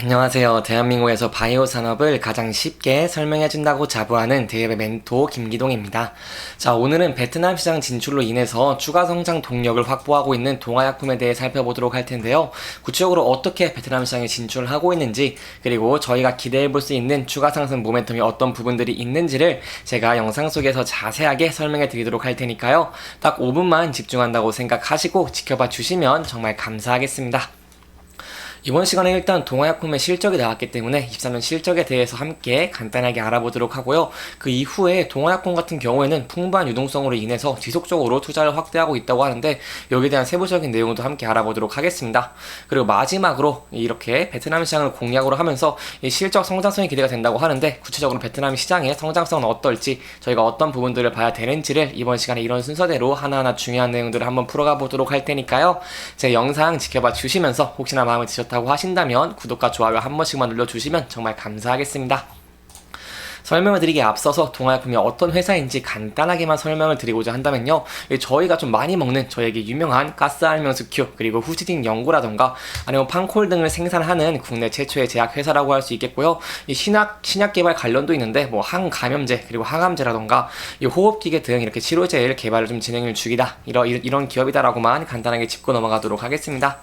안녕하세요. 대한민국에서 바이오 산업을 가장 쉽게 설명해준다고 자부하는 대협의 멘토 김기동입니다. 자, 오늘은 베트남 시장 진출로 인해서 추가 성장 동력을 확보하고 있는 동아약품에 대해 살펴보도록 할 텐데요. 구체적으로 어떻게 베트남 시장에 진출을 하고 있는지, 그리고 저희가 기대해 볼 수 있는 추가 상승 모멘텀이 어떤 부분들이 있는지를 제가 영상 속에서 자세하게 설명해 드리도록 할 테니까요. 딱 5분만 집중한다고 생각하시고 지켜봐 주시면 정말 감사하겠습니다. 이번 시간에 일단 동아약품의 실적이 나왔기 때문에 23년 실적에 대해서 함께 간단하게 알아보도록 하고요. 그 이후에 동아약품 같은 경우에는 풍부한 유동성으로 인해서 지속적으로 투자를 확대하고 있다고 하는데 여기에 대한 세부적인 내용도 함께 알아보도록 하겠습니다. 그리고 마지막으로 이렇게 베트남 시장을 공략으로 하면서 이 실적 성장성이 기대가 된다고 하는데 구체적으로 베트남 시장의 성장성은 어떨지 저희가 어떤 부분들을 봐야 되는지를 이번 시간에 이런 순서대로 하나하나 중요한 내용들을 한번 풀어가 보도록 할 테니까요. 제 영상 지켜봐 주시면서 혹시나 마음에 드셨다고 하신다면 구독과 좋아요 한 번씩만 눌러주시면 정말 감사하겠습니다. 설명을 드리기에 앞서서 동아약품이 어떤 회사인지 간단하게만 설명을 드리고자 한다면요. 저희가 좀 많이 먹는 저에게 유명한 가스알명수 큐 그리고 후지딘 연구라던가 아니면 판콜 등을 생산하는 국내 최초의 제약회사라고 할 수 있겠고요. 이 신약 개발 관련도 있는데 뭐 항감염제 그리고 항암제라던가 이 호흡기계 등 이렇게 치료제를 개발을 좀 진행을 중이다. 이런 기업이다라고만 간단하게 짚고 넘어가도록 하겠습니다.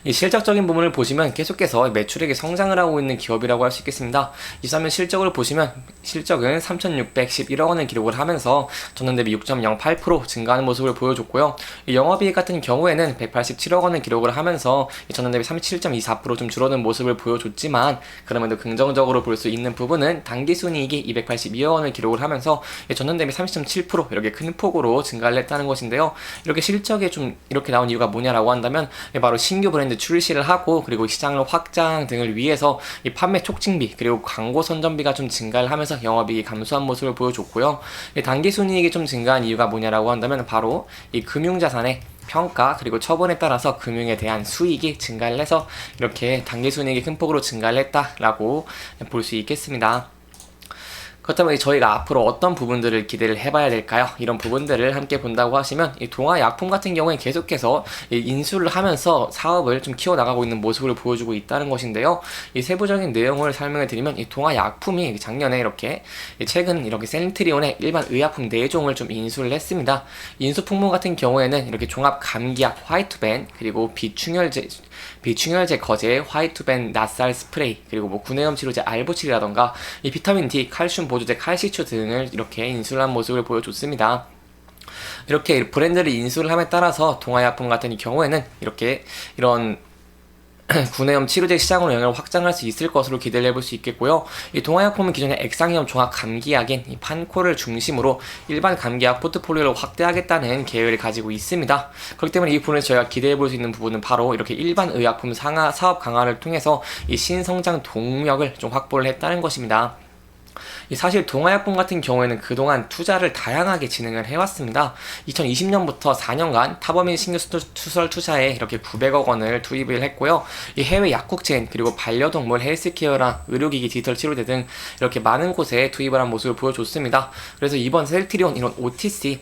이 실적적인 부분을 보시면 계속해서 매출액이 성장을 하고 있는 기업이라고 할 수 있겠습니다. 23년 실적을 보시면 실적은 3,611억 원을 기록을 하면서 전년 대비 6.08% 증가하는 모습을 보여줬고요. 영업이익 같은 경우에는 187억 원을 기록을 하면서 전년 대비 37.24% 좀 줄어든 모습을 보여줬지만 그럼에도 긍정적으로 볼 수 있는 부분은 당기순이익이 282억 원을 기록을 하면서 전년 대비 30.7% 이렇게 큰 폭으로 증가를 했다는 것인데요. 이렇게 실적이 좀 이렇게 나온 이유가 뭐냐라고 한다면 바로 신규 브랜드 출시를 하고 그리고 시장을 확장 등을 위해서 이 판매 촉진비 그리고 광고 선전비가 좀 증가를 하면서 영업이익이 감소한 모습을 보여줬고요. 당기순이익이 좀 증가한 이유가 뭐냐라고 한다면 바로 이 금융자산의 평가 그리고 처분에 따라서 금융에 대한 수익이 증가를 해서 이렇게 당기순이익이 큰 폭으로 증가를 했다라고 볼 수 있겠습니다. 그렇다면 저희가 앞으로 어떤 부분들을 기대를 해봐야 될까요? 이런 부분들을 함께 본다고 하시면 이 동아약품 같은 경우에 계속해서 인수를 하면서 사업을 좀 키워나가고 있는 모습을 보여주고 있다는 것인데요. 이 세부적인 내용을 설명해 드리면 이 동아약품이 작년에 최근 이렇게 셀트리온의 일반 의약품 4종을 좀 인수를 했습니다. 인수 품목 같은 경우에는 이렇게 종합 감기약 화이트벤 그리고 비충혈제 거제 화이트벤 낫살 스프레이 그리고 뭐 구내염 치료제 알보칠이라던가 이 비타민 D, 칼슘 보조제 칼시추 등을 이렇게 인수를 한 모습을 보여줬습니다. 이렇게 브랜드를 인수를 함에 따라서 동아약품 같은 경우에는 이렇게 이런 구내염 치료제 시장으로 영역을 확장할 수 있을 것으로 기대를 해볼 수 있겠고요. 이 동아약품은 기존의 액상염 종합 감기약인 이 판콜을 중심으로 일반 감기약 포트폴리오를 확대하겠다는 계획을 가지고 있습니다. 그렇기 때문에 이 부분에서 저희가 기대해 볼 수 있는 부분은 바로 이렇게 일반 의약품 사업 강화를 통해서 이 신성장 동력을 좀 확보를 했다는 것입니다. 사실 동아약품 같은 경우에는 그동안 투자를 다양하게 진행을 해왔습니다. 2020년부터 4년간 타범인 신규 수설 투자에 이렇게 900억 원을 투입을 했고요. 이 해외 약국 체인 그리고 반려동물 헬스케어랑 의료기기 디지털 치료대 등 이렇게 많은 곳에 투입을 한 모습을 보여줬습니다. 그래서 이번 셀트리온 이런 OTC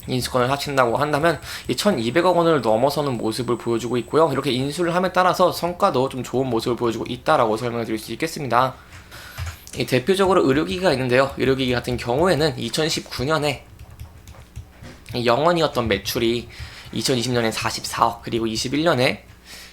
인수권을 합친다고 한다면 이 1,200억 원을 넘어서는 모습을 보여주고 있고요. 이렇게 인수를 함에 따라서 성과도 좀 좋은 모습을 보여주고 있다라고 설명을 드릴 수 있겠습니다. 대표적으로 의료기기가 있는데요. 의료기기 같은 경우에는 2019년에 영원이었던 매출이 2020년에 44억 그리고 21년에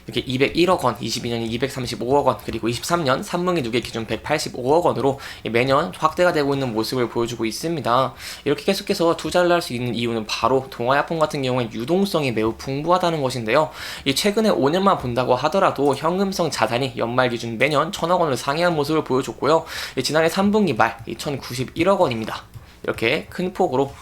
이렇게 201억 원, 22년에 235억 원, 그리고 23년 3분기 누계 기준 185억 원으로 매년 확대가 되고 있는 모습을 보여주고 있습니다. 이렇게 계속해서 투자를 할 수 있는 이유는 바로 동아약품 같은 경우에 유동성이 매우 풍부하다는 것인데요. 최근에 5년만 본다고 하더라도 현금성 자산이 연말 기준 매년 1,000억 원을 상회한 모습을 보여줬고요. 지난해 3분기 말 1,091억 원입니다. 이렇게 큰 폭으로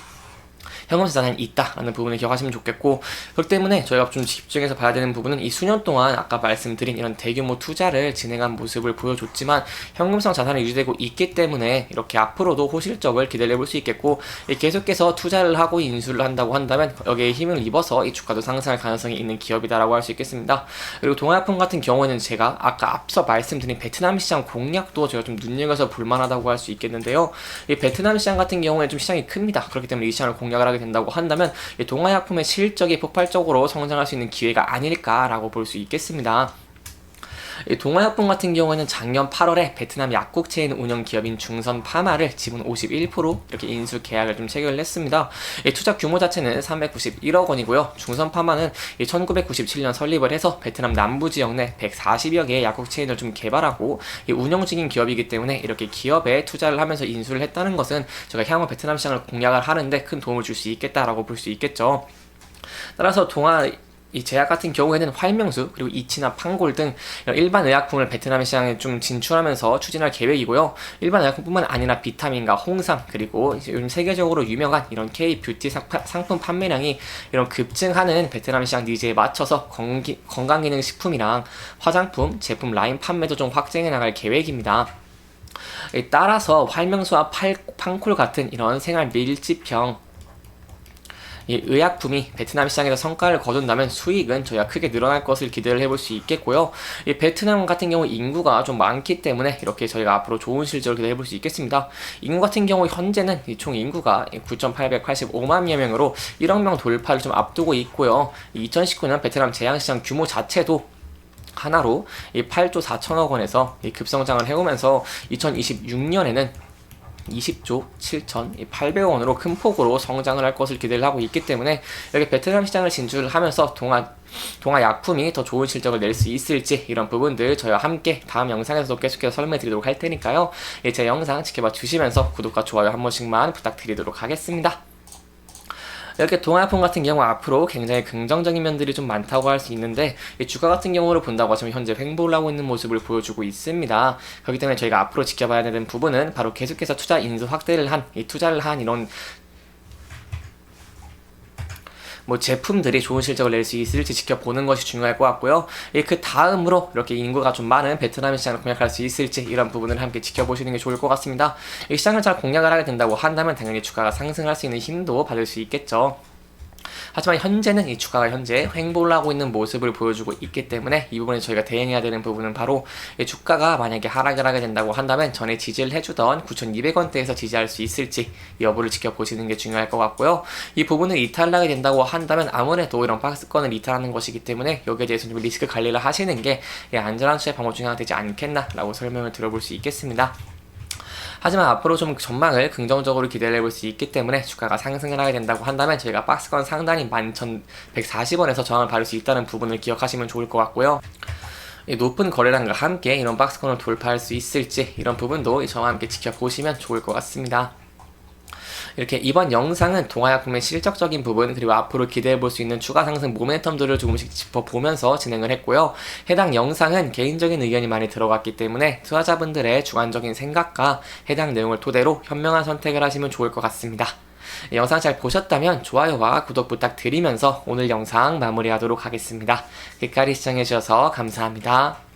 현금 자산이 있다라는 부분을 기억하시면 좋겠고, 그렇기 때문에 저희가 좀 집중해서 봐야 되는 부분은 이 수년 동안 아까 말씀드린 이런 대규모 투자를 진행한 모습을 보여줬지만 현금성 자산이 유지되고 있기 때문에 이렇게 앞으로도 호실적을 기대해 볼 수 있겠고, 계속해서 투자를 하고 인수를 한다고 한다면 여기에 힘을 입어서 이 주가도 상승할 가능성이 있는 기업이다라고 할 수 있겠습니다. 그리고 동아약품 같은 경우에는 제가 아까 앞서 말씀드린 베트남 시장 공략도 제가 좀 눈여겨서 볼만하다고 할 수 있겠는데요. 이 베트남 시장 같은 경우에 좀 시장이 큽니다. 그렇기 때문에 이 시장을 공략을 하게 된다고 한다면 동아약품의 실적이 폭발적으로 성장할 수 있는 기회가 아닐까라고 볼 수 있겠습니다. 이 동아약품 같은 경우에는 작년 8월에 베트남 약국 체인 운영 기업인 중선 파마를 지분 51% 이렇게 인수 계약을 좀 체결을 했습니다. 이 투자 규모 자체는 391억 원이고요. 중선 파마는 1997년 설립을 해서 베트남 남부 지역 내 140여 개의 약국 체인을 좀 개발하고 운영 중인 기업이기 때문에 이렇게 기업에 투자를 하면서 인수를 했다는 것은 제가 향후 베트남 시장을 공략을 하는데 큰 도움을 줄 수 있겠다라고 볼 수 있겠죠. 따라서 이 제약 같은 경우에는 활명수 그리고 이치나 판골 등 일반 의약품을 베트남 시장에 좀 진출하면서 추진할 계획이고요. 일반 의약품뿐만 아니라 비타민과 홍삼 그리고 요즘 세계적으로 유명한 이런 K 뷰티 상품 판매량이 이런 급증하는 베트남 시장 니즈에 맞춰서 건강기능 식품이랑 화장품 제품 라인 판매도 좀 확장해 나갈 계획입니다. 따라서 활명수와 판콜 같은 이런 생활 밀집형 이 의약품이 베트남 시장에서 성과를 거둔다면 수익은 저희가 크게 늘어날 것을 기대를 해볼 수 있겠고요. 이 베트남 같은 경우 인구가 좀 많기 때문에 이렇게 저희가 앞으로 좋은 실적을 기대해 볼 수 있겠습니다. 인구 같은 경우 현재는 총 인구가 9,885만여 명으로 1억 명 돌파를 좀 앞두고 있고요. 2019년 베트남 제약시장 규모 자체도 하나로 8조 4천억 원에서 급성장을 해오면서 2026년에는 20조 7,800억 원으로 큰 폭으로 성장을 할 것을 기대를 하고 있기 때문에 여기 베트남 시장을 진출을 하면서 동아 약품이 더 좋은 실적을 낼 수 있을지 이런 부분들 저희와 함께 다음 영상에서도 계속해서 설명해 드리도록 할 테니까요. 제 영상 지켜봐 주시면서 구독과 좋아요 한 번씩만 부탁드리도록 하겠습니다. 이렇게 동아약품 같은 경우 앞으로 굉장히 긍정적인 면들이 좀 많다고 할 수 있는데 주가 같은 경우로 본다고 하시면 현재 횡보를 하고 있는 모습을 보여주고 있습니다. 그렇기 때문에 저희가 앞으로 지켜봐야 되는 부분은 바로 계속해서 투자 인수 확대를 한 투자를 한 이런 제품들이 좋은 실적을 낼 수 있을지 지켜보는 것이 중요할 것 같고요. 그 다음으로 이렇게 인구가 좀 많은 베트남 시장을 공략할 수 있을지 이런 부분을 함께 지켜보시는 게 좋을 것 같습니다. 이 시장을 잘 공략을 하게 된다고 한다면 당연히 주가가 상승할 수 있는 힘도 받을 수 있겠죠. 하지만 현재는 이 주가가 현재 횡보를 하고 있는 모습을 보여주고 있기 때문에 이 부분에 저희가 대응해야 되는 부분은 바로 이 주가가 만약에 하락을 하게 된다고 한다면 전에 지지를 해주던 9,200원대에서 지지할 수 있을지 여부를 지켜보시는 게 중요할 것 같고요. 이 부분을 이탈하게 된다고 한다면 아무래도 이런 박스권을 이탈하는 것이기 때문에 여기에 대해서 좀 리스크 관리를 하시는 게 안전한 투자 방법 중에 하나 되지 않겠나라고 설명을 들어볼 수 있겠습니다. 하지만 앞으로 좀 전망을 긍정적으로 기대를 해볼 수 있기 때문에 주가가 상승을 하게 된다고 한다면 저희가 박스권 상단이 11,140원에서 저항을 받을 수 있다는 부분을 기억하시면 좋을 것 같고요. 높은 거래량과 함께 이런 박스권을 돌파할 수 있을지 이런 부분도 저와 함께 지켜보시면 좋을 것 같습니다. 이렇게 이번 영상은 동아약품의 실적적인 부분 그리고 앞으로 기대해 볼 수 있는 추가 상승 모멘텀들을 조금씩 짚어보면서 진행을 했고요. 해당 영상은 개인적인 의견이 많이 들어갔기 때문에 투자자분들의 주관적인 생각과 해당 내용을 토대로 현명한 선택을 하시면 좋을 것 같습니다. 영상 잘 보셨다면 좋아요와 구독 부탁드리면서 오늘 영상 마무리하도록 하겠습니다. 끝까지 시청해주셔서 감사합니다.